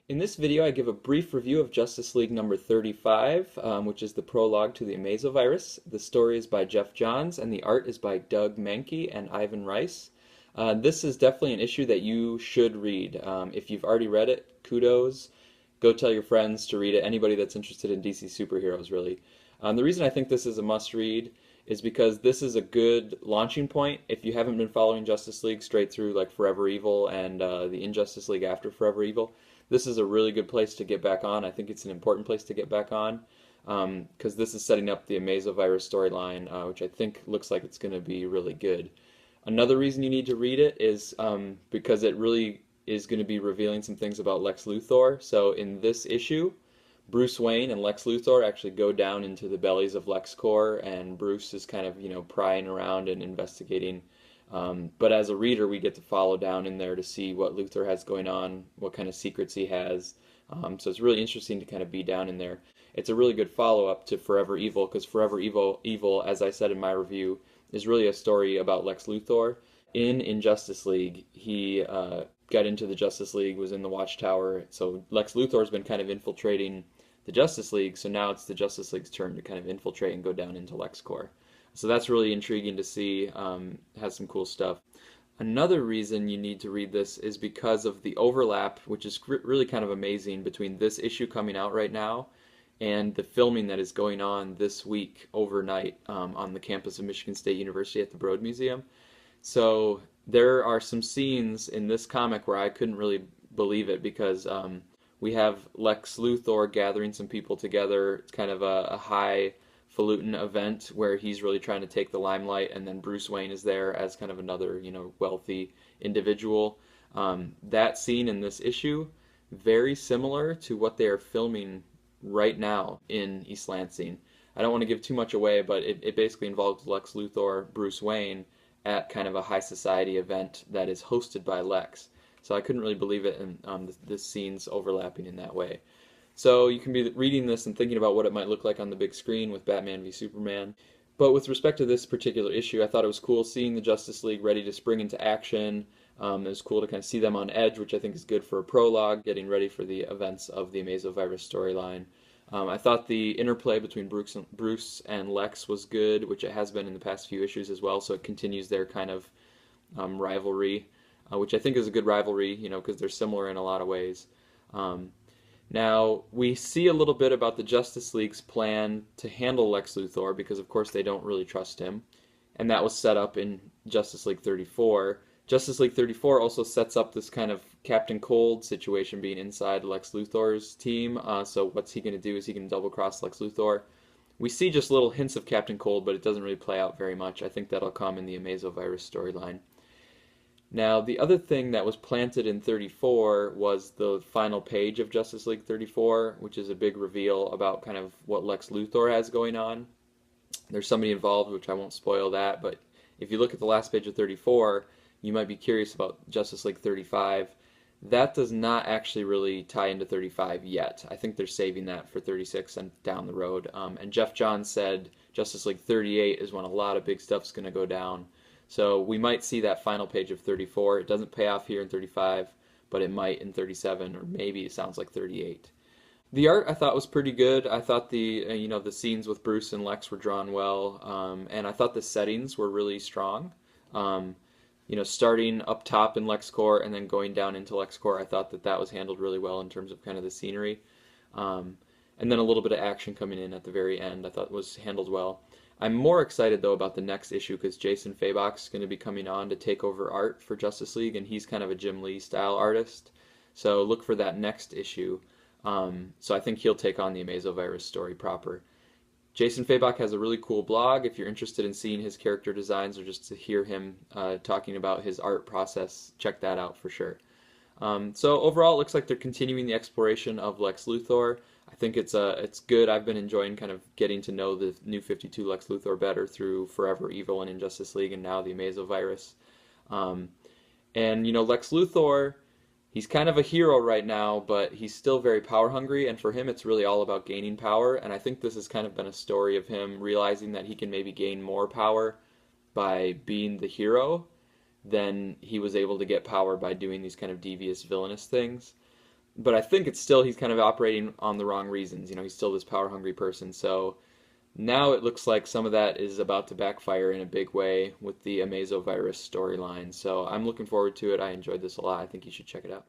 In this video, I give a brief review of Justice League number 35, which is the prologue to the Amazovirus. The story is by Jeff Johns, and the art is by Doug Mahnke and Ivan Reis. This is definitely an issue that you should read. If you've already read it, kudos. Go tell your friends to read it. Anybody that's interested in DC superheroes, really. The reason I think this is a must-read is because this is a good launching point. If you haven't been following Justice League straight through, like Forever Evil and the Injustice League after Forever Evil, this is a really good place to get back on. I think it's an important place to get back on because this is setting up the Amazovirus storyline, which I think looks like it's going to be really good. Another reason you need to read it is because it really is going to be revealing some things about Lex Luthor. So in this issue, Bruce Wayne and Lex Luthor actually go down into the bellies of LexCorp, and Bruce is kind of, prying around and investigating. But as a reader, we get to follow down in there to see what Luthor has going on, what kind of secrets he has. So it's really interesting to kind of be down in there. It's a really good follow-up to Forever Evil, because Forever Evil, as I said in my review, is really a story about Lex Luthor. In Injustice League, he got into the Justice League, was in the Watchtower. So Lex Luthor's been kind of infiltrating the Justice League, so now it's the Justice League's turn to kind of infiltrate and go down into LexCorp. So that's really intriguing to see. It has some cool stuff. Another reason you need to read this is because of the overlap, which is really kind of amazing, between this issue coming out right now and the filming that is going on this week overnight on the campus of Michigan State University at the Broad Museum. So there are some scenes in this comic where I couldn't really believe it because we have Lex Luthor gathering some people together. It's kind of a highfalutin event where he's really trying to take the limelight, and then Bruce Wayne is there as kind of another, wealthy individual. That scene in this issue, very similar to what they are filming right now in East Lansing. I don't want to give too much away, but it basically involves Lex Luthor, Bruce Wayne, at kind of a high society event that is hosted by Lex. So I couldn't really believe it, and this scene's overlapping in that way. So you can be reading this and thinking about what it might look like on the big screen with Batman v Superman. But with respect to this particular issue, I thought it was cool seeing the Justice League ready to spring into action. It was cool to kind of see them on edge, which I think is good for a prologue, getting ready for the events of the Amazovirus storyline. I thought the interplay between Bruce and Lex was good, which it has been in the past few issues as well, so it continues their kind of rivalry, which I think is a good rivalry, because they're similar in a lot of ways. Now, we see a little bit about the Justice League's plan to handle Lex Luthor, because of course they don't really trust him, and that was set up in Justice League 34. Justice League 34 also sets up this kind of Captain Cold situation being inside Lex Luthor's team. So what's he going to do? Is he going to double-cross Lex Luthor? We see just little hints of Captain Cold, but it doesn't really play out very much. I think that'll come in the Amazovirus storyline. Now, the other thing that was planted in 34 was the final page of Justice League 34, which is a big reveal about kind of what Lex Luthor has going on. There's somebody involved, which I won't spoil that, but if you look at the last page of 34, you might be curious about Justice League 35. That does not actually really tie into 35 yet. I think they're saving that for 36 and down the road. And Jeff Johns said Justice League 38 is when a lot of big stuff's going to go down. So we might see that final page of 34. It doesn't pay off here in 35, but it might in 37, or maybe it sounds like 38. The art I thought was pretty good. I thought the the scenes with Bruce and Lex were drawn well, and I thought the settings were really strong. Starting up top in LexCorp and then going down into LexCorp, I thought that was handled really well in terms of kind of the scenery. And then a little bit of action coming in at the very end I thought was handled well. I'm more excited though about the next issue because Jason Fabok's going to be coming on to take over art for Justice League, and he's kind of a Jim Lee style artist. So look for that next issue. So I think he'll take on the Amazovirus story proper. Jason Fabok has a really cool blog. If you're interested in seeing his character designs or just to hear him talking about his art process, check that out for sure. So overall, it looks like they're continuing the exploration of Lex Luthor. I think it's good. I've been enjoying kind of getting to know the New 52 Lex Luthor better through Forever Evil and Injustice League, and now the Amazovirus. Lex Luthor, he's kind of a hero right now, but he's still very power hungry, and for him it's really all about gaining power, and I think this has kind of been a story of him realizing that he can maybe gain more power by being the hero than he was able to get power by doing these kind of devious, villainous things. but I think it's still he's kind of operating on the wrong reasons. You know, he's still this power hungry person. So now it looks like some of that is about to backfire in a big way with the Amazo virus storyline. So I'm looking forward to it. I enjoyed this a lot. I think you should check it out.